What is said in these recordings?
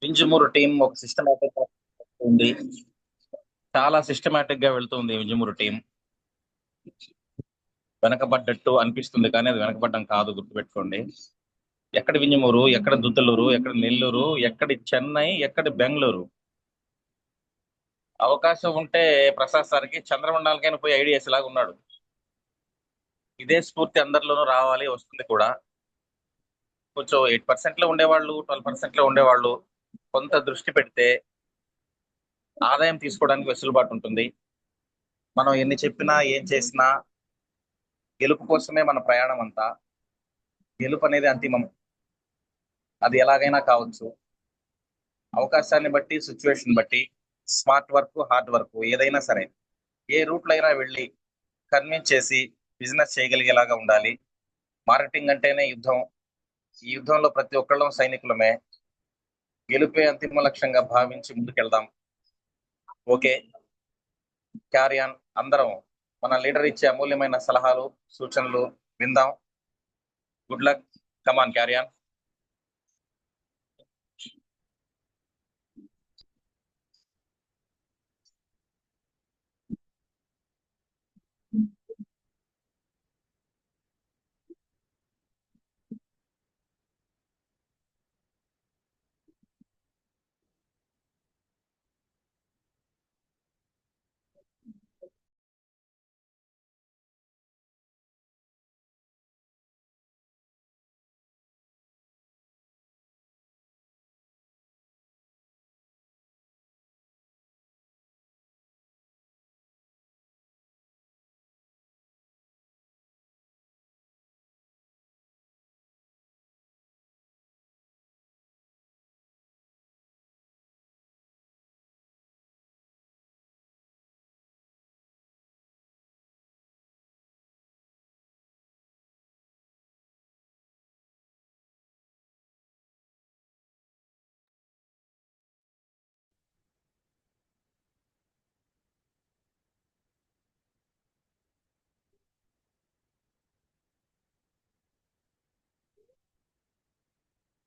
Vinjamuru team ఒక systematic ఉంది. చాలా సిస్టమేటిక్ గా వెళ్తుంది వింజమూరు టీం. వెనకబడ్డట్టు అనిపిస్తుంది కానీ అది వెనకబడ్డం కాదు, గుర్తుపెట్టుకోండి. ఎక్కడ వింజమూరు, ఎక్కడ దుద్దలూరు, ఎక్కడ నెల్లూరు, ఎక్కడి చెన్నై, ఎక్కడి బెంగళూరు. అవకాశం ఉంటే ప్రసాద్ సార్కి చంద్రమండలానికైనా పోయి ఐడియాస్ లాగా ఉన్నాడు. ఇదే స్ఫూర్తి అందరిలోనూ రావాలి, వస్తుంది కూడా. కొంచెం 8% లో ఉండేవాళ్ళు, 12% లో ఉండేవాళ్ళు కొంత దృష్టి పెడితే ఆదాయం తీసుకోవడానికి వెసులుబాటు ఉంటుంది. మనం ఎన్ని చెప్పినా ఏం చేసినా గెలుపు కోసమే మన ప్రయాణం అంతా. గెలుపు అనేది అంతిమం, అది ఎలాగైనా కావచ్చు. అవకాశాన్ని బట్టి, సిచ్యువేషన్ బట్టి, స్మార్ట్ వర్క్, హార్డ్ వర్క్ ఏదైనా సరే, ఏ రూట్లో అయినా వెళ్ళి కన్విన్స్ చేసి బిజినెస్ చేయగలిగేలాగా ఉండాలి. మార్కెటింగ్ అంటేనే యుద్ధం. ఈ యుద్ధంలో ప్రతి ఒక్కళ్ళం సైనికులమే. గెలుపే అంతిమ లక్ష్యంగా భావించి ముందుకెళ్దాం. Okay, carry on. అందరం మన లీడర్ ఇచ్చే అమూల్యమైన సలహాలు, సూచనలు విందాం. Good luck, come on, carry on.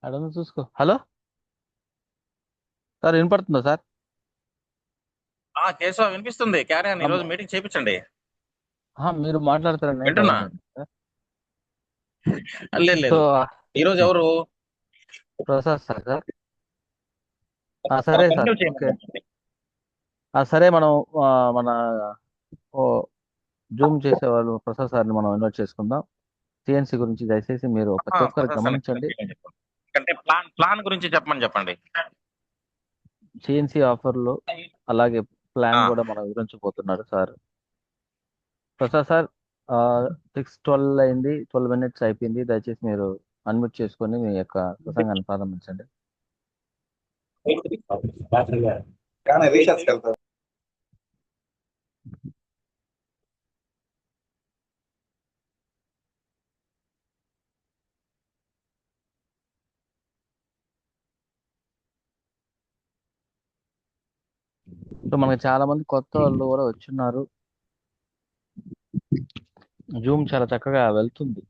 అడగ చూసుకో. హలో సార్, వినపడుతుందా సార్? కేశవ వినిపిస్తుంది, క్యారీ ఆన్. ఈ అమ్మ, రోజు మీటింగ్ చేయించండి. మీరు మాట్లాడతారని నేను వింటున్నా. అనుకుంటున్నాను సార్. లేదు సో లేదు, ఈ రోజు ఎవరు? Prasad sir sir. సరే సార్, కంటిన్యూ ఓకే. చేయమండి. సరే, మనం ఆ, మన ఓ జూమ్ చేసేవాళ్ళు ప్రసాద్ సార్ని మనం ఇన్వైట్ చేసుకుందాం. సిఎన్సి గురించి దయచేసి మీరు ప్రతి ఒక్కరు ప్రొఫెసర్ గమనించండి. అంటే ప్లాన్ ప్లాన్ గురించి చెప్పండి. సిఎన్సి ఆఫర్లు అలాగే ప్లాన్ ఆ, కూడా మనం వివరించబోతున్నారు సార్. ప్రసాద్ సార్, 6:12 అయింది, 12 minutes అయిపోయింది. దయచేసి మీరు అన్మ్యూట్ చేసుకొని మీ యొక్క ప్రసంగాన్ని ప్రారంభించండి. కానీ రీసెర్చ్కి వెళ్తారు. సో మనకి చాలా మంది కొత్త వాళ్ళు కూడా వచ్చున్నారు. జూమ్ చాలా చక్కగా వెళ్తుంది.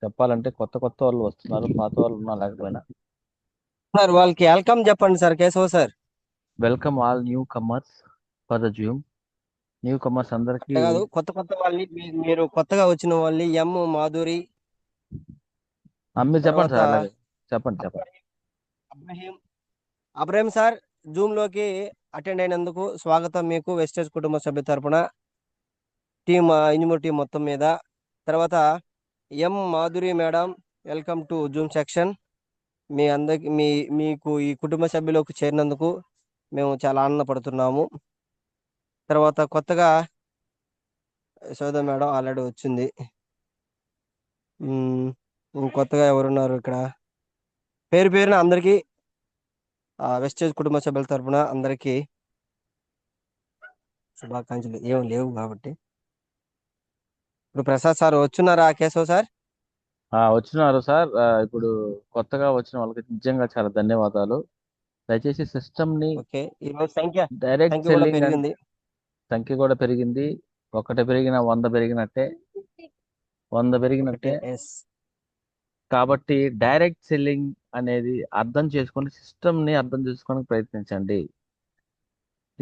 చెప్పాలంటే కొత్త కొత్త వాళ్ళు వస్తున్నారు, పాత వాళ్ళు ఉన్నా లేకపోయినా. సార్ వాళ్ళకి వెల్కమ్ చెప్పండి sir, Keshava sir. Welcome all new comers for the Zoom. New comers అందరికి. అట్లా కాదు, కొత్త వాళ్ళని మీరు కొత్తగా వచ్చిన వాళ్ళని ఎం మాధురి, మీరు చెప్పండి తర్వాత సార్, అలాగే చెప్పండి. అబ్రహీం అబ్రహీం సార్, జూమ్ లోకి అటెండ్ అయినందుకు స్వాగతం మీకు వెస్టేజ్ కుటుంబ సభ్యుల తరపున, టీమ్ ఇంజమూర్ టీం మొత్తం మీద. తర్వాత M Madhuri madam, welcome to Zoom section. మీ అందరికి మీకు ఈ కుటుంబ సభ్యులకు చేరినందుకు మేము చాలా ఆనందపడుతున్నాము. తర్వాత కొత్తగా యశోద మేడం ఆల్రెడీ వచ్చింది. కొత్తగా ఎవరున్నారు ఇక్కడ? పేరు పేరున అందరికీ వెస్టేజ్ కుటుంబ సభ్యుల తరపున అందరికీ శుభాకాంక్షలు. ఏం లేవు కాబట్టి ఇప్పుడు ప్రసాద్ సార్ వచ్చున్నారా, కేశవ్ సార్? వచ్చినారు సార్. ఇప్పుడు కొత్తగా వచ్చిన వాళ్ళకి నిజంగా చాలా ధన్యవాదాలు. దయచేసి సిస్టమ్ ని ఓకే, ఈరోజు సంఖ్య డైరెక్ట్ కూడా సెల్లింగ్ పెరిగింది. సంఖ్య కూడా పెరిగింది. ఒకటి పెరిగిన 100 పెరిగినట్టే. 100 ఓకే, పెరిగినట్టే. ఎస్. కాబట్టి డైరెక్ట్ సెల్లింగ్ అనేది అర్థం చేసుకొని సిస్టమ్ని అర్థం చేసుకోవడానికి ప్రయత్నించండి.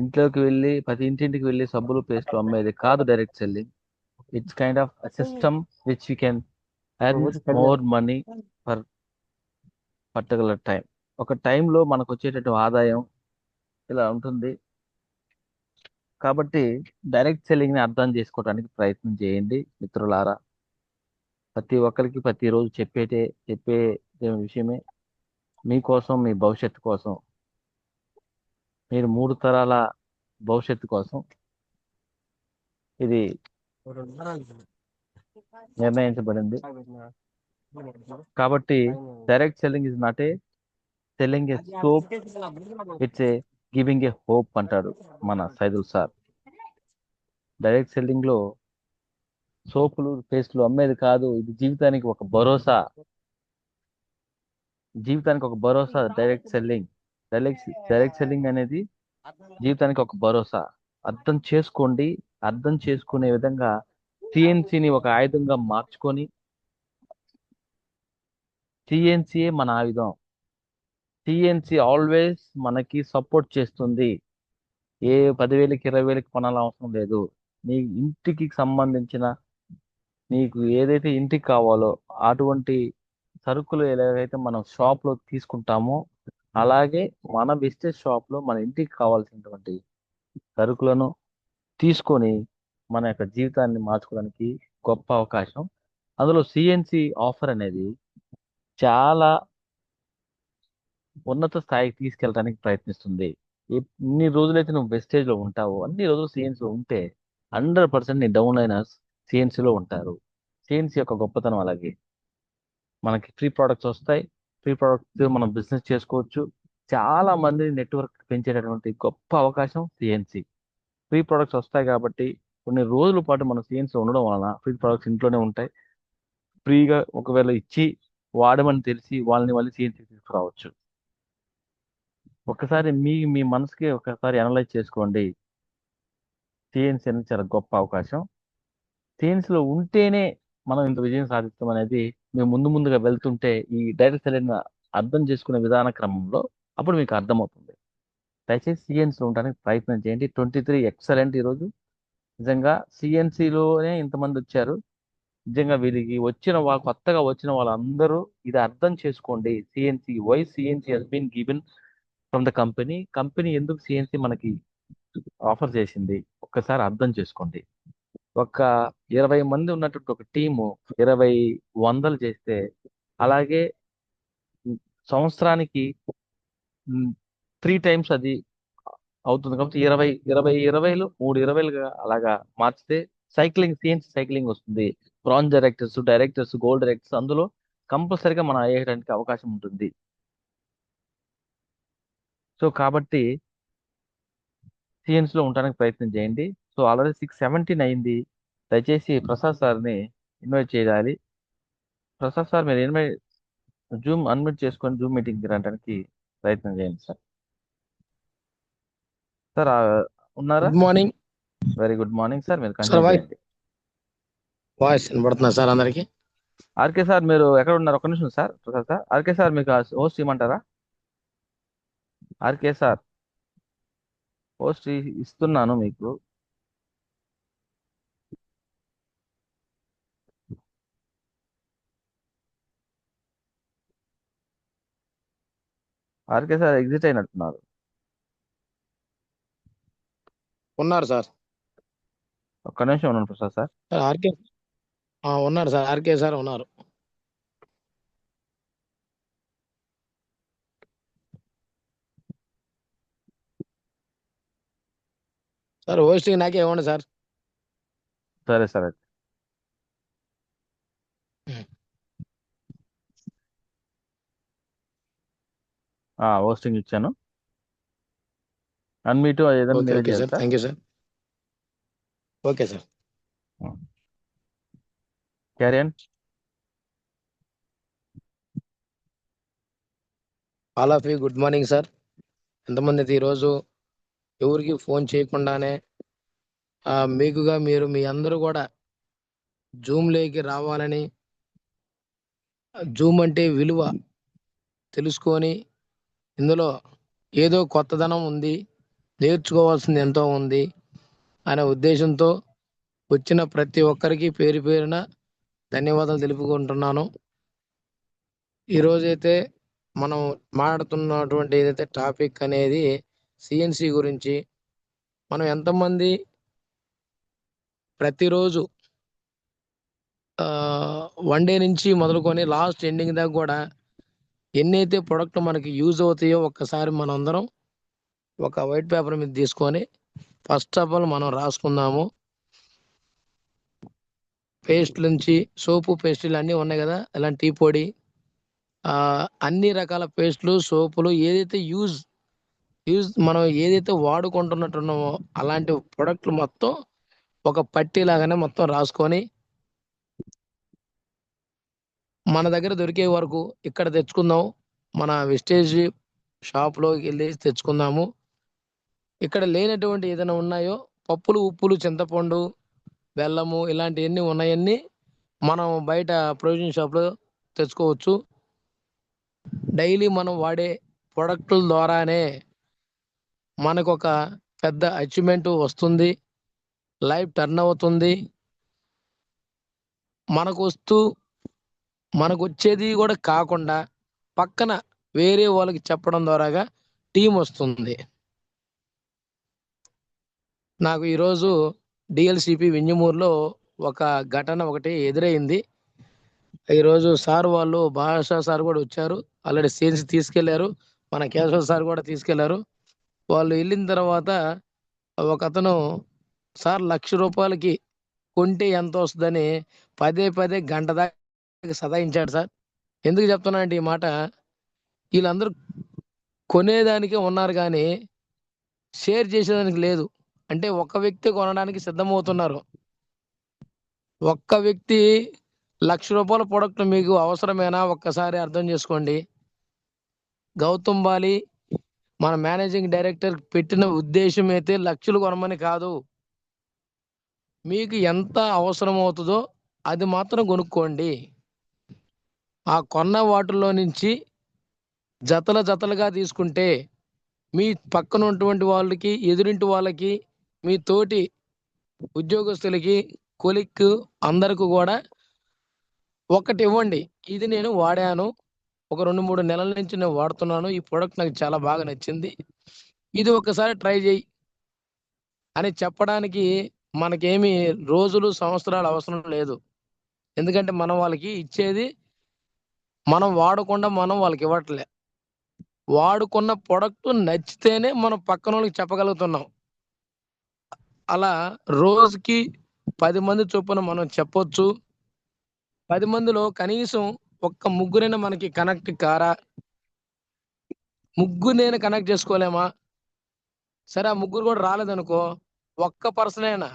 ఇంట్లోకి వెళ్ళి ప్రతి ఇంటింటికి వెళ్ళి సబ్బులు పేస్ట్లు అమ్మేది కాదు direct selling. It's kind of system which you can earn more money for particular time. ఒక టైంలో మనకు వచ్చేటటువంటి ఆదాయం ఇలా ఉంటుంది. కాబట్టి డైరెక్ట్ సెల్లింగ్ని అర్థం చేసుకోవడానికి ప్రయత్నం చేయండి మిత్రులారా. ప్రతి ఒక్కరికి ప్రతిరోజు చెప్పే విషయమే. మీకోసం, మీ భవిష్యత్తు కోసం, మీరు 3 తరాల భవిష్యత్తు కోసం ఇది నిర్ణయించబడింది. కాబట్టి direct selling is not a selling A soap, it's a giving a hope అంటాడు మన సైదుల్ సార్. డైరెక్ట్ సెల్లింగ్ లో సోపులు పేస్టులు అమ్మేది కాదు, ఇది జీవితానికి ఒక భరోసా. జీవితానికి ఒక భరోసా డైరెక్ట్ సెల్లింగ్. డైరెక్ట్ సెల్లింగ్ అనేది జీవితానికి ఒక భరోసా. అర్థం చేసుకోండి. అర్థం చేసుకునే విధంగా సిఎన్సిని ఒక ఆయుధంగా మార్చుకొని, సిఎన్సియే మన ఆయుధం. సిఎన్సి ఆల్వేస్ మనకి సపోర్ట్ చేస్తుంది. ఏ 10,000కి 20,000కి కొనాల అవసరం లేదు. నీ ఇంటికి సంబంధించిన నీకు ఏదైతే ఇంటికి కావాలో అటువంటి సరుకులు ఎలాగైతే మనం షాప్లో తీసుకుంటామో, అలాగే మన బిజినెస్ షాప్లో మన ఇంటికి కావాల్సినటువంటి సరుకులను తీసుకొని మన యొక్క జీవితాన్ని మార్చుకోవడానికి గొప్ప అవకాశం. అందులో సిఎన్సి ఆఫర్ అనేది చాలా ఉన్నత స్థాయికి తీసుకెళ్ళడానికి ప్రయత్నిస్తుంది. ఎన్ని రోజులైతే నువ్వు వెస్టేజ్లో ఉంటావో అన్ని రోజులు సిఎన్సిలో ఉంటే 100% నీ డౌన్ లైనర్స్ సిఎన్సిలో ఉంటారు. సిఎన్సి యొక్క గొప్పతనం అలాగే. మనకి ఫ్రీ ప్రోడక్ట్స్ వస్తాయి. ఫ్రీ ప్రోడక్ట్స్ మనం బిజినెస్ చేసుకోవచ్చు. చాలా మంది నెట్వర్క్ పెంచేటటువంటి గొప్ప అవకాశం సిఎన్సి. ఫ్రీ ప్రోడక్ట్స్ వస్తాయి కాబట్టి కొన్ని రోజుల పాటు మనం సిఎన్సి ఉండడం వలన ఫ్రీ ప్రోడక్ట్స్ ఇంట్లోనే ఉంటాయి. ఫ్రీగా ఒకవేళ ఇచ్చి వాడమని తెలిసి వాళ్ళని వాళ్ళు సిఎన్సి తీసుకురావచ్చు. ఒకసారి మీ మనసుకి ఒకసారి అనలైజ్ చేసుకోండి. సిఎన్సి అనేది చాలా గొప్ప అవకాశం. సిఎన్సిలో ఉంటేనే మనం ఇంత విజయం సాధిస్తాం అనేది మేము ముందుగా వెళ్తుంటే ఈ డైరెక్ట్ సెల్లింగ్ అర్థం చేసుకునే విధాన క్రమంలో అప్పుడు మీకు అర్థమవుతుంది. దయచేసి సిఎన్సిలో ఉండడానికి ప్రయత్నం చేయండి. 23 ఎక్సలెంట్ ఈరోజు. నిజంగా సిఎన్సిలోనే ఇంతమంది వచ్చారు. నిజంగా వీరికి కొత్తగా వచ్చిన వాళ్ళందరూ ఇది అర్థం చేసుకోండి. CNC why CNC has been given from the company ఎందుకు సిఎన్సి మనకి ఆఫర్ చేసింది ఒక్కసారి అర్థం చేసుకోండి. ఒక 20 మంది ఉన్నటువంటి ఒక టీము 20 వందలు చేస్తే అలాగే సంవత్సరానికి 3 టైమ్స్ అది అవుతుంది. కాబట్టి 20 3 20లుగా అలాగా మార్చితే సిఎన్సి సైక్లింగ్ వస్తుంది. బ్రాంజ్ డైరెక్టర్స్, గోల్డ్ డైరెక్టర్స్ అందులో కంపల్సరీగా మనం అయ్యేయడానికి అవకాశం ఉంటుంది. సో కాబట్టి సిఎన్సిలో ఉండడానికి ప్రయత్నం చేయండి. సో ఆల్రెడీ 6:17 అయింది. దయచేసి ప్రసాద్ సార్ని ఇన్వైట్ చేయాలి. ప్రసాద్ సార్ మీరు జూమ్ అన్మ్యూట్ చేసుకొని జూమ్ మీటింగ్కి రావడానికి ప్రయత్నం చేయండి సార్. సార్ ఉన్నారా? Good morning. Very good morning sir. మీరు సార్ కంటిన్యూ చేయండి. వాయిస్ వినబడుతున్నా సార్ అందరికి? ఆర్కే సార్ మీరు ఎక్కడ ఉన్నారు? ఒక్క నిమిషం సార్. ప్రసాద్ సార్, ఆర్కే సార్ మీకు హోస్ట్ ఇవ్వమంటారా? ఆర్కే సార్ హోస్ట్ ఇస్తున్నాను మీకు. ఆర్కే సార్ ఎగ్జిట్ అయినట్టున్నారు. ఉన్నారు సార్. ఒక్క నిమిషం ఉన్నాను ప్రసాద్ సార్. సార్ ఆర్కే ఉన్నారు సార్. ఆర్కే సార్ ఉన్నారు. సార్ హోస్టింగ్ నాకే ఇవ్వండి సార్. సరే సరే. హోస్టింగ్ ఇచ్చాను. అన్మీట్ ఏదైనా ఓకే మీరే ఓకే చేయాలి sir. Sir. Thank you sir. Okay sir. Carry on. All of you good morning sir. ఎంతమంది అయితే ఈరోజు ఎవరికి ఫోన్ చేయకుండానే మీరు మీ అందరూ కూడా జూమ్లోకి రావాలని జూమ్ అంటే విలువ తెలుసుకొని ఇందులో ఏదో కొత్తదనం ఉంది, నేర్చుకోవాల్సింది ఎంతో ఉంది అనే ఉద్దేశంతో వచ్చిన ప్రతి ఒక్కరికి పేరు పేరున ధన్యవాదాలు తెలుపుకుంటున్నాను. ఈరోజైతే మనం మాట్లాడుతున్నటువంటి ఏదైతే టాపిక్ అనేది సిఎన్సి గురించి. మనం ఎంతమంది ప్రతిరోజు వన్ డే నుంచి మొదలుకొని లాస్ట్ ఎండింగ్ దాకా కూడా ఎన్నైతే ప్రొడక్ట్ మనకి యూజ్ అవుతాయో ఒక్కసారి మనం అందరం ఒక వైట్ పేపర్ మీద తీసుకొని ఫస్ట్ ఆఫ్ ఆల్ మనం రాసుకుందాము. పేస్ట్ నుంచి సోపు పేస్టులు అన్నీ ఉన్నాయి కదా, ఇలాంటి టీ పొడి, అన్ని రకాల పేస్టులు, సోపులు, ఏదైతే యూజ్ మనం ఏదైతే వాడుకుంటున్నట్టున్నామో అలాంటి ప్రొడక్ట్లు మొత్తం ఒక పట్టీ లాగానే మొత్తం రాసుకొని మన దగ్గర దొరికే వరకు ఇక్కడ తెచ్చుకుందాం. మన వెస్టేజ్ షాప్లోకి వెళ్ళి తెచ్చుకుందాము. ఇక్కడ లేనటువంటి ఏదైనా ఉన్నాయో పప్పులు, ఉప్పులు, చింతపండు, బెల్లము ఇలాంటివన్నీ ఉన్నాయన్నీ మనం బయట ప్రొవిజన్ షాప్లో తెచ్చుకోవచ్చు. డైలీ మనం వాడే ప్రొడక్టుల ద్వారానే మనకు ఒక పెద్ద అచీవ్మెంట్ వస్తుంది, లైఫ్ టర్న్ అవుతుంది. మనకు వచ్చేది కూడా కాకుండా పక్కన వేరే వాళ్ళకి చెప్పడం ద్వారాగా టీం వస్తుంది. నాకు ఈరోజు డిఎల్సిపి వింజమూరులో ఒక ఘటన ఒకటి ఎదురైంది. ఈరోజు సార్ వాళ్ళు భాషా సార్ కూడా వచ్చారు, ఆల్రెడీ సీన్స్ తీసుకెళ్లారు, మన కేశవ సార్ కూడా తీసుకెళ్లారు. వాళ్ళు వెళ్ళిన తర్వాత ఒక అతను సార్ 1,00,000 రూపాయలకి కొంటే ఎంత వస్తుందని పదే పదే గంట దాకా సదాయించాడు సార్. ఎందుకు చెప్తున్నానంటే ఈ మాట, వీళ్ళందరూ కొనేదానికే ఉన్నారు కానీ షేర్ చేసేదానికి లేదు. అంటే ఒక్క వ్యక్తి కొనడానికి సిద్ధమవుతున్నారు. ఒక్క వ్యక్తి 1,00,000 రూపాయల ప్రొడక్ట్ మీకు అవసరమేనా? ఒక్కసారి అర్థం చేసుకోండి. గౌతమ్ బాలి మన మేనేజింగ్ డైరెక్టర్ పెట్టిన ఉద్దేశం అయితే లక్షలు కొనమని కాదు, మీకు ఎంత అవసరం అవుతుందో అది మాత్రం కొనుక్కోండి. ఆ కొన్న వాటిల్లో నుంచి జతలుగా తీసుకుంటే మీ పక్కన ఉన్నటువంటి వాళ్ళకి, ఎదురింటి వాళ్ళకి, మీ తోటి ఉద్యోగస్తులకి, కొలిక్ అందరికి కూడా ఒకటి ఇవ్వండి. ఇది నేను వాడాను, ఒక 2-3 నెలల నుంచి నేను వాడుతున్నాను, ఈ ప్రోడక్ట్ నాకు చాలా బాగా నచ్చింది, ఇది ఒకసారి ట్రై చేయి అని చెప్పడానికి మనకేమి రోజులు, సంవత్సరాలు అవసరం లేదు. ఎందుకంటే మనం వాళ్ళకి ఇచ్చేది మనం వాడకుండా మనం వాళ్ళకి ఇవ్వట్లే. వాడుకున్న ప్రొడక్ట్ నచ్చితేనే మనం పక్కన వాళ్ళకి చెప్పగలుగుతున్నాం. అలా రోజుకి 10 మంది చొప్పున మనం చెప్పొచ్చు. 10 మందిలో కనీసం ఒక్క ముగ్గురైనా మనకి కనెక్ట్ కారా? ముగ్గురు కనెక్ట్ చేసుకోలేమా? సరే, ఆ ముగ్గురు కూడా రాలేదనుకో, ఒక్క పర్సన్ అయినా,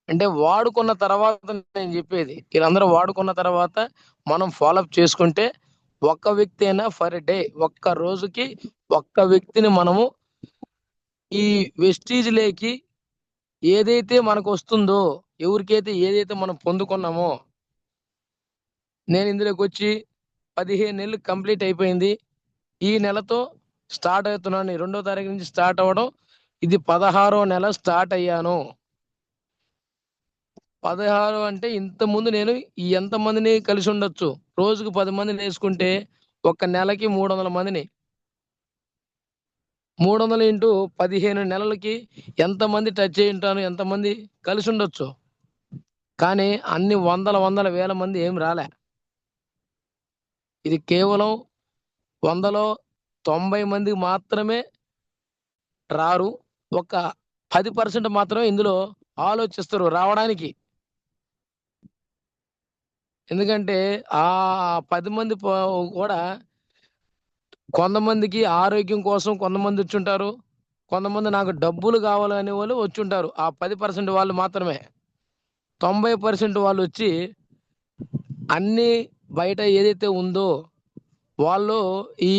అంటే వాడుకున్న తర్వాత, నేను చెప్పేది వీళ్ళందరూ వాడుకున్న తర్వాత మనం ఫాలోఅప్ చేసుకుంటే ఒక్క వ్యక్తి అయినా ఫర్ డే, ఒక్క రోజుకి ఒక్క వ్యక్తిని మనము ఈ వెస్టీజ్ లేకి ఏదైతే మనకు వస్తుందో, ఎవరికైతే ఏదైతే మనం పొందుకున్నామో, నేను ఇందులోకి వచ్చి 15 నెలలు కంప్లీట్ అయిపోయింది. ఈ నెలతో స్టార్ట్ అవుతున్నాను. 2వ తారీఖు నుంచి స్టార్ట్ అవ్వడం, ఇది 16వ నెల స్టార్ట్ అయ్యాను. 16 అంటే ఇంత ముందు నేను ఎంతమందిని కలిసి ఉండొచ్చు? రోజుకు 10 మందిని వేసుకుంటే ఒక నెలకి 300 మందిని, 300 ఇంటూ 15 నెలలకి ఎంతమంది టచ్ అయి ఉంటాను, ఎంతమంది కలిసి ఉండొచ్చు? కానీ అన్ని వందల వేల మంది ఏం రాలే. ఇది కేవలం 100లో 90 మంది మాత్రమే రారు. ఒక 10% మాత్రమే ఇందులో ఆలోచిస్తారు రావడానికి. ఎందుకంటే ఆ 10 మంది కూడా కొంతమందికి ఆరోగ్యం కోసం కొంతమంది వచ్చుంటారు, కొంతమంది నాకు డబ్బులు కావాలనే వాళ్ళు వచ్చుంటారు. ఆ 10% వాళ్ళు మాత్రమే. 90% వాళ్ళు వచ్చి అన్ని బయట ఏదైతే ఉందో వాళ్ళు ఈ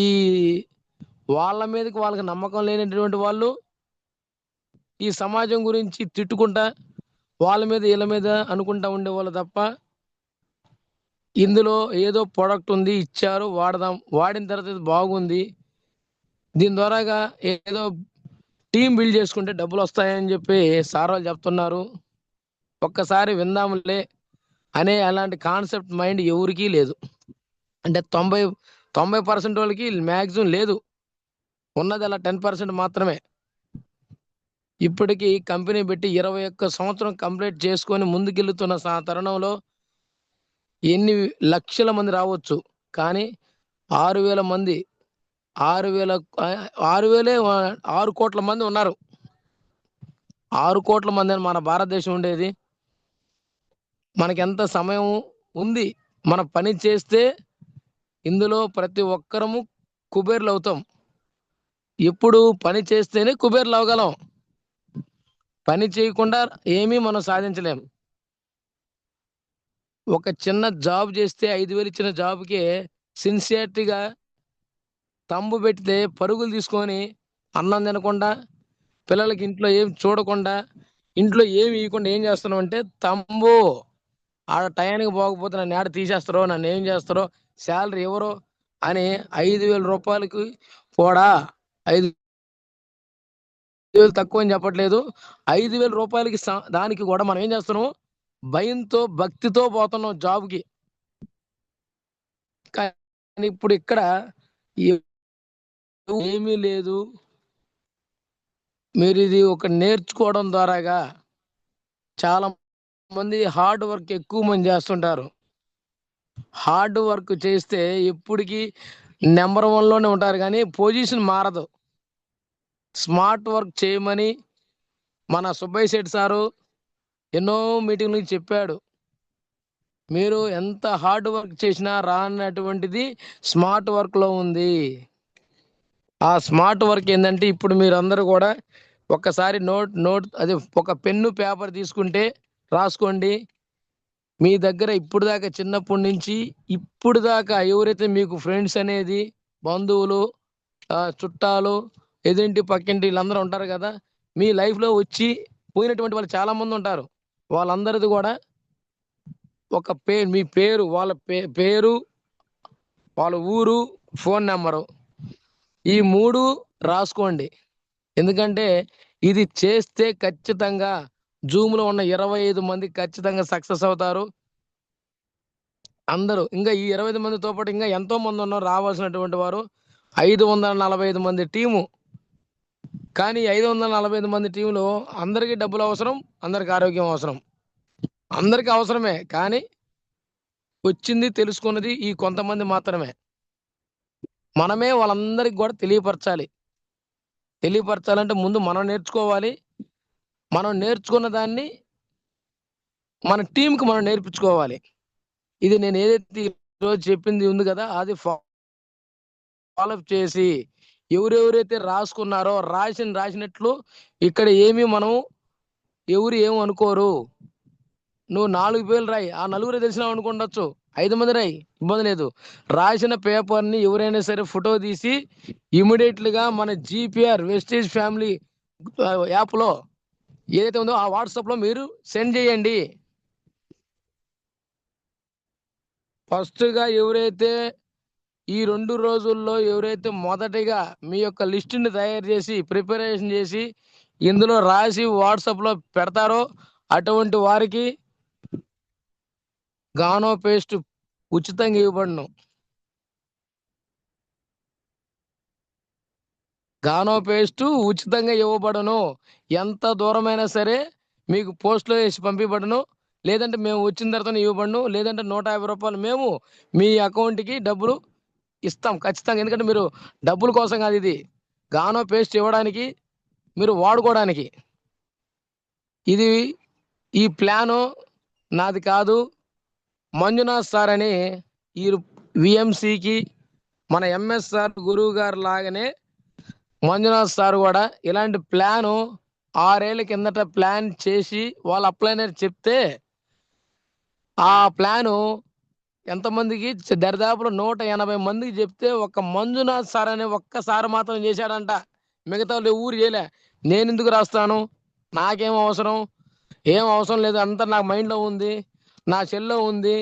వాళ్ళ మీదకి వాళ్ళకి నమ్మకం లేనటువంటి వాళ్ళు ఈ సమాజం గురించి తిట్టుకుంటా వాళ్ళ మీద వీళ్ళ మీద అనుకుంటా ఉండేవాళ్ళు తప్ప ఇందులో ఏదో ప్రొడక్ట్ ఉంది, ఇచ్చారు, వాడదాం, వాడిన తర్వాత ఇది బాగుంది, దీని ద్వారాగా ఏదో టీం బిల్డ్ చేసుకుంటే డబ్బులు వస్తాయని చెప్పి సార్ వాళ్ళు చెప్తున్నారు. ఒక్కసారి విందాములే అనే అలాంటి కాన్సెప్ట్ మైండ్ ఎవరికీ లేదు. అంటే 90% వాళ్ళకి మ్యాక్సిమం లేదు, ఉన్నది అలా 10% మాత్రమే. ఇప్పటికీ కంపెనీ పెట్టి 21 సంవత్సరం కంప్లీట్ చేసుకొని ముందుకెళ్తున్న తరుణంలో ఎన్ని లక్షల మంది రావచ్చు, కానీ 6,000 మంది 6 కోట్ల మంది ఉన్నారు. 6 కోట్ల మంది అని మన భారతదేశం ఉండేది. మనకెంత సమయం ఉంది, మన పని చేస్తే ఇందులో ప్రతి ఒక్కరము కుబేర్లు అవుతాం. ఎప్పుడు పని చేస్తేనే కుబేర్లు అవ్వగలం, పని చేయకుండా ఏమీ మనం సాధించలేం. ఒక చిన్న జాబ్ చేస్తే 5,000 ఇచ్చిన జాబ్కే సిన్సియారిటీగా తంబు పెడితే పరుగులు తీసుకొని అన్నం తినకుండా, పిల్లలకి ఇంట్లో ఏం చూడకుండా, ఇంట్లో ఏమి ఇవ్వకుండా ఏం చేస్తున్నాం అంటే తంబు, ఆడ టయానికి పోకపోతే నన్ను ఏడ తీసేస్తారో, నన్ను ఏం చేస్తారో, శాలరీ ఎవరో అని 5,000 రూపాయలకి పోడా, 5,000 తక్కువ అని చెప్పట్లేదు, 5,000 రూపాయలకి దానికి కూడా మనం ఏం చేస్తున్నాం, భయంతో భక్తితో పోతున్నాం జాబ్కి. కానీ ఇప్పుడు ఇక్కడ ఏమీ లేదు. మీరు ఇది ఒక నేర్చుకోవడం ద్వారాగా చాలా మంది హార్డ్ వర్క్ ఎక్కువ మంది చేస్తుంటారు. హార్డ్ వర్క్ చేస్తే ఎప్పటికీ నెంబర్ 1లోనే ఉంటారు, కానీ పొజిషన్ మారదు. స్మార్ట్ వర్క్ చేయమని మన సుబ్బయ్య శెట్టి సారు ఎన్నో మీటింగ్లు చెప్పాడు. మీరు ఎంత హార్డ్ వర్క్ చేసినా రానటువంటిది స్మార్ట్ వర్క్లో ఉంది. ఆ స్మార్ట్ వర్క్ ఏంటంటే ఇప్పుడు మీరు అందరూ కూడా ఒక్కసారి అదే ఒక పెన్ను పేపర్ తీసుకుంటే రాసుకోండి. మీ దగ్గర ఇప్పుడు దాకా చిన్నప్పటి నుంచి ఇప్పుడు దాకా ఎవరైతే మీకు ఫ్రెండ్స్ అనేది, బంధువులు, చుట్టాలు, ఎదురింటి పక్కింటి వీళ్ళందరూ ఉంటారు కదా, మీ లైఫ్లో వచ్చి పోయినటువంటి వాళ్ళు చాలా మంది ఉంటారు. వాళ్ళందరిది కూడా ఒక పేరు, మీ పేరు, వాళ్ళ పేరు, వాళ్ళ ఊరు, ఫోన్ నెంబరు, ఈ 3 రాసుకోండి. ఎందుకంటే ఇది చేస్తే ఖచ్చితంగా జూమ్లో ఉన్న 25 మంది ఖచ్చితంగా సక్సెస్ అవుతారు అందరూ. ఇంకా ఈ 25 మందితో పాటు ఇంకా ఎంతో మంది ఉన్నారు రావాల్సినటువంటి వారు. 545 మంది టీము. కానీ 545 మంది టీంలో అందరికీ డబ్బులు అవసరం, అందరికి ఆరోగ్యం అవసరం, అందరికీ అవసరమే. కానీ వచ్చింది తెలుసుకున్నది ఈ కొంతమంది మాత్రమే. మనమే వాళ్ళందరికీ కూడా తెలియపరచాలంటే ముందు మనం నేర్చుకోవాలి. మనం నేర్చుకున్న దాన్ని మన టీంకి మనం నేర్పించుకోవాలి. ఇది నేను ఏదైతే ఈరోజు చెప్పింది ఉంది కదా, అది ఫాలోఅప్ చేసి ఎవరెవరైతే రాసుకున్నారో రాసినట్లు ఇక్కడ ఏమి మనం ఎవరు ఏమి అనుకోరు. నువ్వు 4 పేర్లు రాయి, ఆ నలుగురే తెలిసినావు అనుకుండొచ్చు, 5 మంది రాయి, ఇబ్బంది లేదు. రాసిన పేపర్ని ఎవరైనా సరే ఫోటో తీసి ఇమీడియట్లుగా మన GPR వెస్టేజ్ ఫ్యామిలీ యాప్లో ఏదైతే ఉందో ఆ వాట్సాప్లో మీరు సెండ్ చేయండి. ఫస్ట్గా ఎవరైతే ఈ 2 రోజుల్లో ఎవరైతే మొదటిగా మీ యొక్క లిస్టుని తయారు చేసి ప్రిపరేషన్ చేసి ఇందులో రాసి వాట్సాప్లో పెడతారో అటువంటి వారికి గానో పేస్ట్ ఉచితంగా ఇవ్వబడును. గానో పేస్ట్ ఉచితంగా ఇవ్వబడును. ఎంత దూరమైనా సరే మీకు పోస్ట్లో వేసి పంపించబడును, లేదంటే మేము వచ్చిన తర్వాత ఇవ్వబడును, లేదంటే 150 రూపాయలు మేము మీ అకౌంట్కి డబ్బులు ఇస్తాం ఖచ్చితంగా. ఎందుకంటే మీరు డబ్బుల కోసం కాదు, ఇది గానో పేస్ట్ ఇవ్వడానికి, మీరు వాడుకోవడానికి. ఇది ఈ ప్లాను నాది కాదు, మంజునాథ్ సార్ అని ఈ VMCకి మన MS సార్ గురువు గారు లాగానే మంజునాథ్ సార్ కూడా ఇలాంటి ప్లాను 6 ఏళ్ల కిందట ప్లాన్ చేసి వాళ్ళు అప్లైనర్ చెప్తే ఆ ప్లాను ఎంతమందికి దరిదాపులో 180 మందికి చెప్తే ఒక మంజునాథ్ సార్ అనే ఒక్కసారి మాత్రం చేశాడంట. మిగతా వాళ్ళు ఊరు చేయలే. నేను ఎందుకు రాస్తాను, నాకేం అవసరం, ఏం అవసరం లేదు, అంతా నా మైండ్లో ఉంది, నా సెల్లో ఉంది,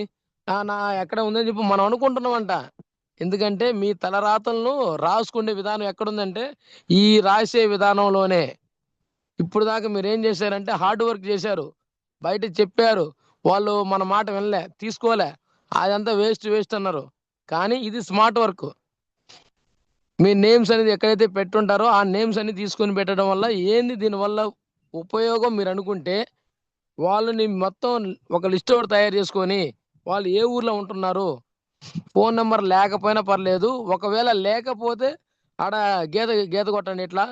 నా ఎక్కడ ఉందని చెప్పి మనం అనుకుంటున్నామంట. ఎందుకంటే మీ తలరాతలను రాసుకునే విధానం ఎక్కడుందంటే ఈ రాసే విధానంలోనే. ఇప్పుడు దాకా మీరేం చేశారంటే హార్డ్ వర్క్ చేశారు, బయట చెప్పారు, వాళ్ళు మన మాట వినలే, తీసుకోలే, అదంతా వేస్ట్ అన్నారు. కానీ ఇది స్మార్ట్ వర్క్. మీ నేమ్స్ అనేది ఎక్కడైతే పెట్టుంటారో ఆ నేమ్స్ అన్ని తీసుకొని పెట్టడం వల్ల ఏంది దీనివల్ల ఉపయోగం మీరు అనుకుంటే, వాళ్ళని మొత్తం ఒక లిస్ట్ ఒకటి తయారు చేసుకొని వాళ్ళు ఏ ఊర్లో ఉంటున్నారు, ఫోన్ నెంబర్ లేకపోయినా పర్లేదు, ఒకవేళ లేకపోతే ఆడ గీత గీత కొట్టండి ఇట్లా,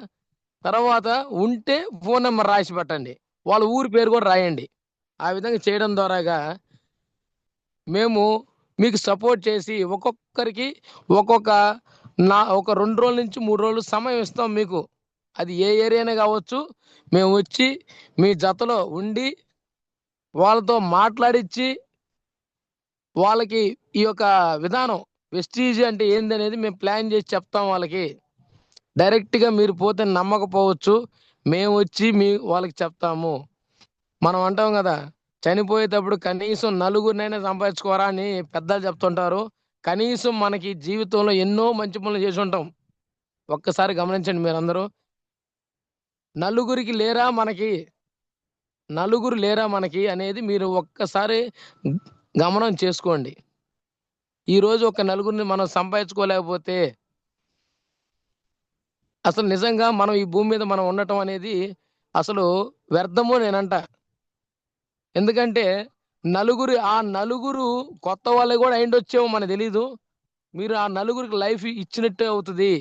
తర్వాత ఉంటే ఫోన్ నెంబర్ రాసి పెట్టండి, వాళ్ళ ఊరి పేరు కూడా రాయండి. ఆ విధంగా చేయడం ద్వారాగా మేము మీకు సపోర్ట్ చేసి ఒక్కొక్కరికి ఒక్కొక్క ఒక 2 రోజుల నుంచి 3 రోజులు సమయం ఇస్తాం మీకు. అది ఏ ఏరియానే కావచ్చు, మేము వచ్చి మీ జతలో ఉండి వాళ్ళతో మాట్లాడిచ్చి వాళ్ళకి ఈ యొక్క విధానం వెస్టీజ్ అంటే ఏందనేది మేము ప్లాన్ చేసి చెప్తాం వాళ్ళకి. డైరెక్ట్గా మీరు పోతే నమ్మకపోవచ్చు, మేము వచ్చి వాళ్ళకి చెప్తాము. మనం అంటాం కదా, చనిపోయేటప్పుడు కనీసం నలుగురినైనా సంపాదించుకోరా అని పెద్దలు చెప్తుంటారు. కనీసం మనకి జీవితంలో ఎన్నో మంచి పనులు చేసి ఉంటాం. ఒక్కసారి గమనించండి మీరందరూ. నలుగురికి లేరా మనకి, నలుగురు లేరా మనకి అనేది మీరు ఒక్కసారి గమనం చేసుకోండి. ఈరోజు ఒక నలుగురిని మనం సంపాదించుకోలేకపోతే అసలు నిజంగా మనం ఈ భూమి మీద మనం ఉండటం అనేది అసలు వ్యర్థము నేనంట. ఎందుకంటే ఆ నలుగురు కొత్త వాళ్ళే కూడా అయిండొచ్చేమో మనకు తెలీదు. మీరు ఆ నలుగురికి లైఫ్ ఇచ్చినట్టే అవుతుంది.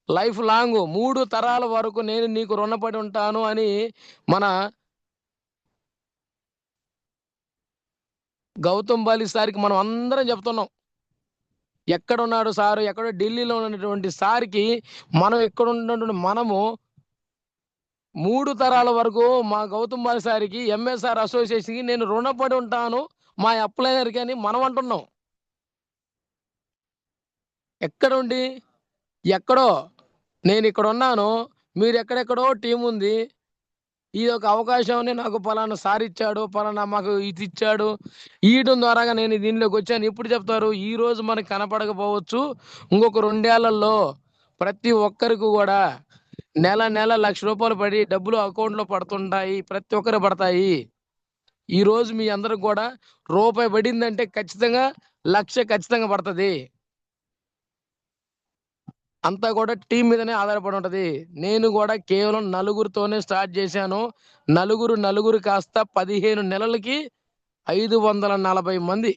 లైఫ్ లాంగ్ 3 తరాల వరకు నేను నీకు రుణపడి ఉంటాను అని మన గౌతమ్ బాలి సార్కి మనం అందరం చెప్తున్నాం. ఎక్కడున్నాడు సారు, ఎక్కడో ఢిల్లీలో ఉన్నటువంటి సార్కి మనం ఎక్కడ ఉన్నటువంటి మనము 3 తరాల వరకు మా గౌతమ్ బాలి సార్కి ఎంఎస్ఆర్ అసోసియేషన్కి నేను రుణపడి ఉంటాను మా అప్లైనర్కి అని మనం అంటున్నాం. ఎక్కడుండి ఎక్కడో నేను ఇక్కడ ఉన్నాను, మీరు ఎక్కడెక్కడో టీం ఉంది, ఈ యొక్క అవకాశం నాకు పలానా సార్ ఇచ్చాడు, పలానా మాకు ఇది ఇచ్చాడు, ఇయటం ద్వారాగా నేను దీనిలోకి వచ్చాను ఇప్పుడు చెప్తారు. ఈ రోజు మనకు కనపడకపోవచ్చు, ఇంకొక 2 ఏళ్లలో ప్రతి ఒక్కరికి కూడా నెల నెల ₹1,00,000 పడి డబ్బులు అకౌంట్లో పడుతుంటాయి, ప్రతి ఒక్కరు పడతాయి. ఈ రోజు మీ అందరికి కూడా రూపాయి పడిందంటే ఖచ్చితంగా 1,00,000 ఖచ్చితంగా పడుతుంది. అంతా కూడా టీం మీదనే ఆధారపడి ఉంటది. నేను కూడా కేవలం నలుగురితోనే స్టార్ట్ చేశాను. నలుగురు కాస్త 15 నెలలకి 540 మంది,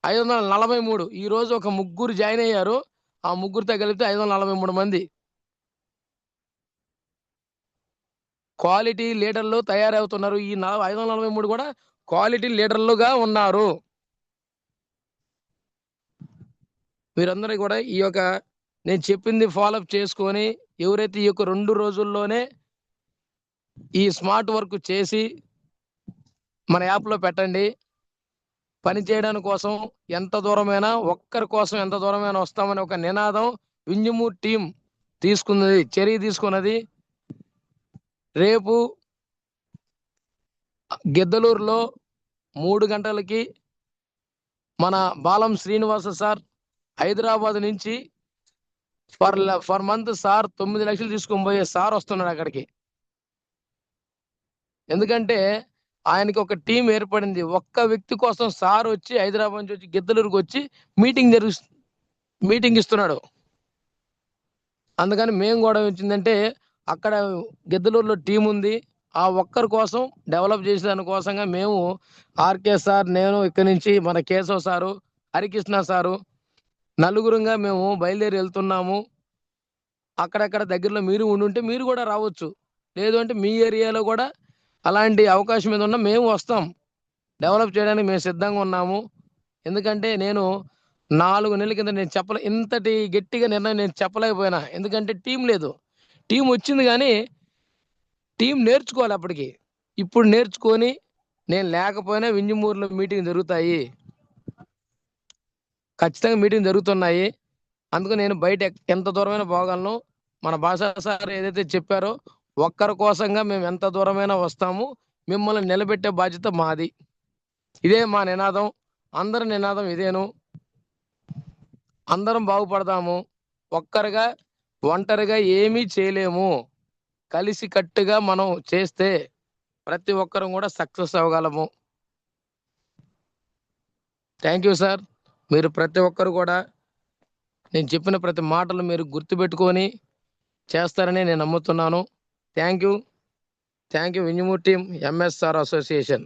543. ఈ రోజు ఒక ముగ్గురు జాయిన్ అయ్యారు. ఆ ముగ్గురితో కలిపితే 543 మంది క్వాలిటీ లీడర్లు తయారవుతున్నారు. ఈ 543 కూడా క్వాలిటీ లీడర్లుగా ఉన్నారు. మీరందరూ కూడా ఈ యొక్క నేను చెప్పింది ఫాలోఅప్ చేసుకొని ఎవరైతే ఈ యొక్క 2 రోజుల్లోనే ఈ స్మార్ట్ వర్క్ చేసి మన యాప్లో పెట్టండి. పని చేయడానికి కోసం ఎంత దూరమైనా, ఒక్కరి కోసం ఎంత దూరమైనా వస్తామని ఒక నినాదం వింజమూర్ టీం చర్య తీసుకున్నది. రేపు గిద్దలూరులో 3 గంటలకి మన బాలం శ్రీనివాస సార్ హైదరాబాద్ నుంచి ఫర్ మంత్ సార్ 9 లక్షలు తీసుకొని పోయే సార్ వస్తున్నాడు అక్కడికి. ఎందుకంటే ఆయనకి ఒక టీం ఏర్పడింది. ఒక్క వ్యక్తి కోసం సార్ వచ్చి హైదరాబాద్ నుంచి వచ్చి గిద్దలూరుకి వచ్చి మీటింగ్ ఇస్తున్నాడు. అందుకని మేము కూడా వచ్చిందంటే అక్కడ గిద్దలూరులో టీం ఉంది, ఆ ఒక్కరి కోసం డెవలప్ చేసే దానికోసంగా మేము ఆర్కే సార్, నేను ఇక్కడి నుంచి మన కేశవ్ సారు, హరికృష్ణ సారు నలుగురుగా మేము బయలుదేరి వెళ్తున్నాము. అక్కడక్కడ దగ్గరలో మీరు ఉండుంటే మీరు కూడా రావచ్చు, లేదు అంటే మీ ఏరియాలో కూడా అలాంటి అవకాశం మీద ఉన్న మేము వస్తాం. డెవలప్ చేయడానికి మేము సిద్ధంగా ఉన్నాము. ఎందుకంటే నేను 4 నెలల కింద నేను ఇంతటి గట్టిగా నిర్ణయం నేను చెప్పలేకపోయినా. ఎందుకంటే టీం లేదు. టీం వచ్చింది కానీ టీం నేర్చుకోవాలి అప్పటికి. ఇప్పుడు నేర్చుకొని నేను లేకపోయినా వింజమూరులో మీటింగ్ జరుగుతాయి, ఖచ్చితంగా మీటింగ్ జరుగుతున్నాయి. అందుకు నేను బయట ఎంత దూరమైనా పోగలను. మన భాషా సార్ ఏదైతే చెప్పారో ఒక్కరి కోసంగా మేము ఎంత దూరమైనా వస్తాము, మిమ్మల్ని నిలబెట్టే బాధ్యత మాది. ఇదే మా నినాదం. అందరి నినాదం ఇదేను, అందరం బాగుపడదాము. ఒంటరిగా ఏమీ చేయలేము. కలిసి కట్టుగా మనం చేస్తే ప్రతి ఒక్కరం కూడా సక్సెస్ అవ్వగలము. Thank you sir. మీరు ప్రతి ఒక్కరు కూడా నేను చెప్పిన ప్రతి మాటలు మీరు గుర్తుపెట్టుకొని చేస్తారని నేను నమ్ముతున్నాను. Thank you. Vinjamuru team MSR association.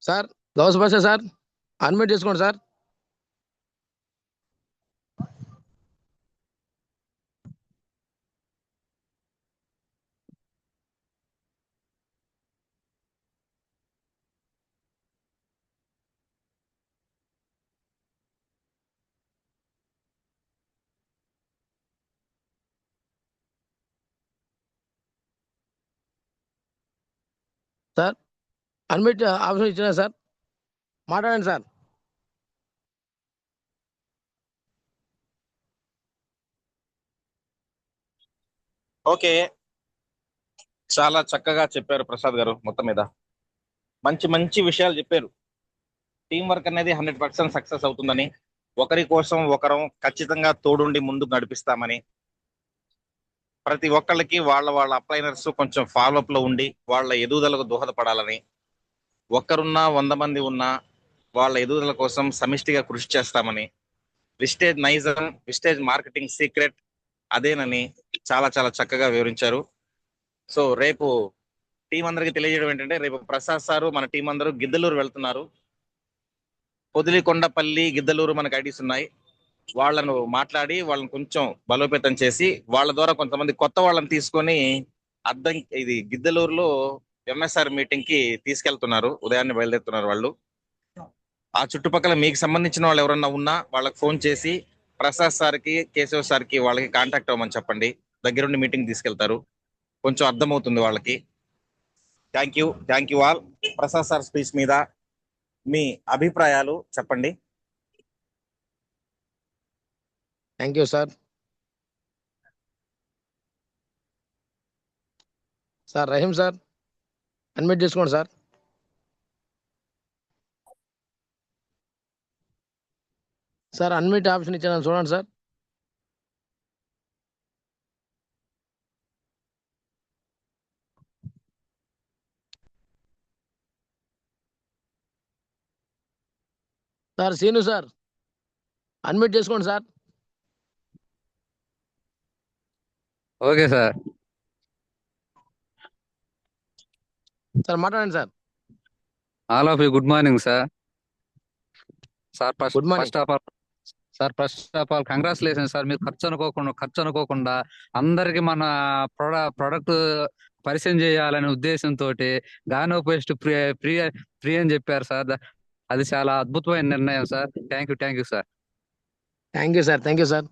Sir Gouse Basha sir, unmute చేసుకోండి సార్. సార్ అన్మ్యూట్ ఆప్షన్ ఇచ్చినా సార్, మాట్లాడండి సార్. ఓకే, చాలా చక్కగా చెప్పారు ప్రసాద్ గారు. మొత్తం మీద మంచి మంచి విషయాలు చెప్పారు. టీం వర్క్ అనేది 100% సక్సెస్ అవుతుందని, ఒకరి కోసం ఒకరం ఖచ్చితంగా తోడుండి ముందుకు నడిపిస్తామని, ప్రతి ఒక్కళ్ళకి వాళ్ళ వాళ్ళ అప్లైనర్స్ కొంచెం ఫాలోఅప్ లో ఉండి వాళ్ళ ఎదుగుదలకు దోహదపడాలని, ఒక్కరున్నా 100 మంది ఉన్నా వాళ్ళ ఎదుగుదల కోసం సమిష్టిగా కృషి చేస్తామని, విస్టేజ్ నైజం, విస్టేజ్ మార్కెటింగ్ సీక్రెట్ అదేనని చాలా చాలా చక్కగా వివరించారు. సో రేపు టీం అందరికి తెలియజేయడం ఏంటంటే, రేపు ప్రసాద్ సారు మన టీం అందరూ గిద్దలూరు వెళ్తున్నారు. పొదిలికొండపల్లి, గిద్దలూరు మనకు ఐడీస్ ఉన్నాయి. వాళ్ళను మాట్లాడి వాళ్ళని కొంచెం బలోపేతం చేసి వాళ్ళ ద్వారా కొంతమంది కొత్త వాళ్ళని తీసుకొని ఇది గిద్దలూరులో ఎంఎస్ఆర్ మీటింగ్ కి తీసుకెళ్తున్నారు. ఉదయాన్నే బయలుదేరుతున్నారు వాళ్ళు. ఆ చుట్టుపక్కల మీకు సంబంధించిన వాళ్ళు ఎవరన్నా ఉన్నా వాళ్ళకి ఫోన్ చేసి ప్రసాద్ సార్కి, కేశవ్ సార్కి వాళ్ళకి కాంటాక్ట్ అవ్వమని చెప్పండి. దగ్గరుండి మీటింగ్ తీసుకెళ్తారు. కొంచెం అర్థమవుతుంది వాళ్ళకి. Thank you all. Prasad sir speech మీద మీ అభిప్రాయాలు చెప్పండి. Thank you sir. Sir Rahim sir, unmute చేసుకోండి సార్. సార్ అన్మ్యూట్ ఆప్షన్ ఇచ్చాను చూడండి sir. Sir Seenu sir, unmute చేసుకోండి సార్. Okay sir. సార్ మాట్లాడండి sir. All of you good morning sir. Sir good morning. First of all congratulation sir. మీరు ఖర్చు అనుకోకుండా అందరికి మన ప్రొడక్ట్ పరిచయం చేయాలనే ఉద్దేశంతో గానోపోస్ట్ ఫ్రీ అని చెప్పారు సార్. అది చాలా అద్భుతమైన నిర్ణయం sir. Thank you sir. Thank you sir.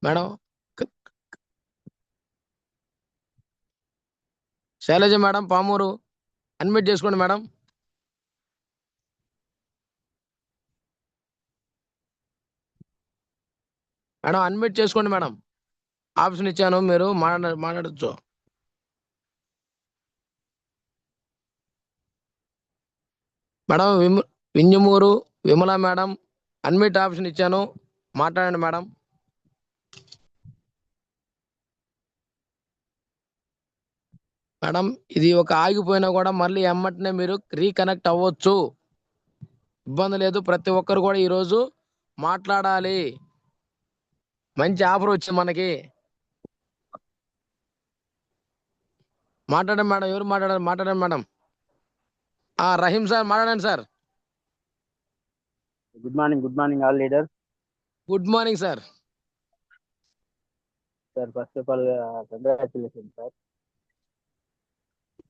Madam Shailaja madam Pamuru, unmute చేసుకోండి మేడం. అన్మ్యూట్ చేసుకోండి మేడం. ఆప్షన్ ఇచ్చాను, మీరు మాట్లాడచ్చు. Madam Vinjamuru Vimala madam, unmute option ఇచ్చాను, మాట్లాడండి మేడం. మేడం ఇది ఒక ఆగిపోయినా కూడా మళ్ళీ ఎమ్మటనే మీరు రీకనెక్ట్ అవ్వచ్చు, ఇబ్బంది లేదు. ప్రతి ఒక్కరు కూడా ఈరోజు మాట్లాడాలి. మంచి ఆఫర్ వచ్చింది మనకి. మాట్లాడండి మేడం. ఎవరు మాట్లాడండి మేడం. రహీం సార్ మాట్లాడండి sir. Good morning all leader. Good morning sir. Sir first of all congratulation sir.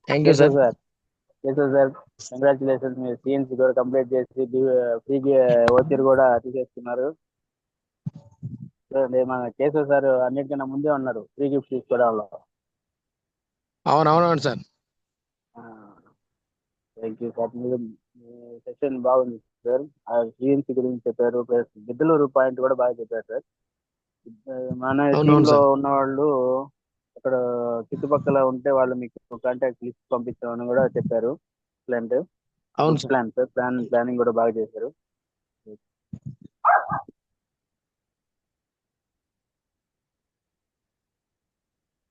Thank you sir. Sir congratulation. మీరు సిఎన్సీ కూడా కంప్లీట్ చేసి ఫ్రీగా ఓచర్ కూడా తీసేస్తున్నారు. మన కేశవ్ సార్ అన్నిటికన్నా ముందే ఉన్నారు ఫ్రీ గిఫ్ట్ తీసుకోవడంలో. అవునవును సార్. Thank you sir. మీరు సెషన్ బాగుంది సార్. ఆ సిఎన్సి గురించి చెప్పారు, ప్లస్ గిద్దలూరు పాయింట్ కూడా బాగా చెప్పారు సార్. మన టీమ్ అవునవును లో సార్. ఉన్న వాళ్ళు అక్కడ చుట్టుపక్కల ఉంటే వాళ్ళు మీకు కాంటాక్ట్ లిస్ట్ పంపించామని కూడా చెప్పారు. ప్లాన్ అవును good sir. Plan sir. Planning కూడా బాగా చేశారు.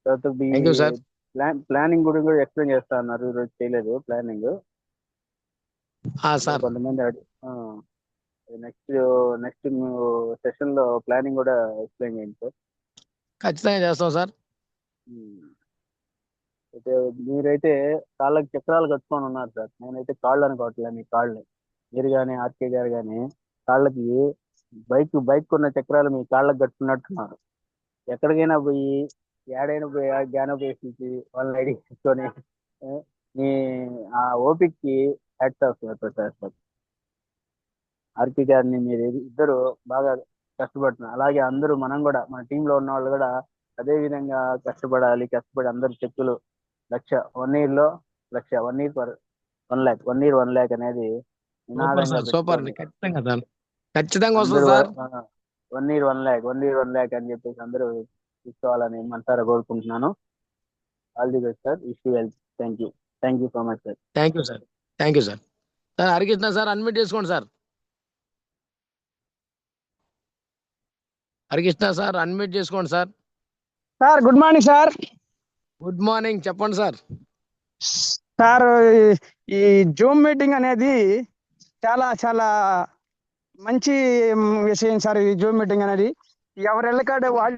తర్వాత థ్యాంక్ యూ సార్. ప్లానింగ్ గురించి కూడా ఎక్స్ప్లెయిన్ చేస్తా అన్నారు, ఈరోజు చేయలేదు ప్లానింగ్. సార్ కొంతమంది నెక్స్ట్ నెక్స్ట్ సెషన్ లో ప్లానింగ్ కూడా ఎక్స్ప్లెయిన్ చేయండి సార్. ఖచ్చితంగా చేస్తాం సార్. అయితే మీరైతే కాళ్ళకి చక్రాలు కట్టుకొని ఉన్నారు సార్. నేనైతే కాళ్ళు అనుకోవట్లేదు, మీ కాళ్ళని. మీరు కానీ ఆర్కే గారు కానీ కాళ్ళకి బైక్ ఉన్న చక్రాలు మీ కాళ్ళకి కట్టుకున్నట్టున్నారు. ఎక్కడికైనా పోయి ఏడైనా పోయి జ్ఞానోపేక్షించి వాళ్ళని ఐడి తీసుకొని మీ ఆ ఓపిక్కి hats off sir Prasad sir. RK గారిని మీరు ఇద్దరు బాగా కష్టపడుతున్నారు. అలాగే అందరూ మనం కూడా మన టీంలో ఉన్న వాళ్ళు కూడా అదే విధంగా కష్టపడి అందరు చెక్కులు 1,00,000 1 year లో 1,00,000 1 year for 1 lakh 1 year 1 lakh అనేది సూపర్ నినాదంగా సార్. సూపర్ అండి. పెట్టుకొని ఖచ్చితంగా సార్. ఖచ్చితంగా వస్తుంది అందరూ sir. 1 year 1 lakh 1 year 1 lakh అని చెప్పేసి అందరూ తీసుకోవాలని మనసారా కోరుకుంటున్నాను. All the best sir. Wish you well. Thank you so much sir. Thank you sir. Thank you sir. Sir Harikrishna sir admit చేసుకోండి సార్. హరికృష్ణ సార్ అన్మ్యూట్ చేసుకోండి sir. Sir good morning sir. Good morning. చెప్పండి sir. Sir ఈ Zoom meeting అనేది చాలా చాలా మంచి విషయం sir. ఈ జూమ్ మీటింగ్ అనేది ఎవరి ఇళ్ళకాడ వాళ్ళు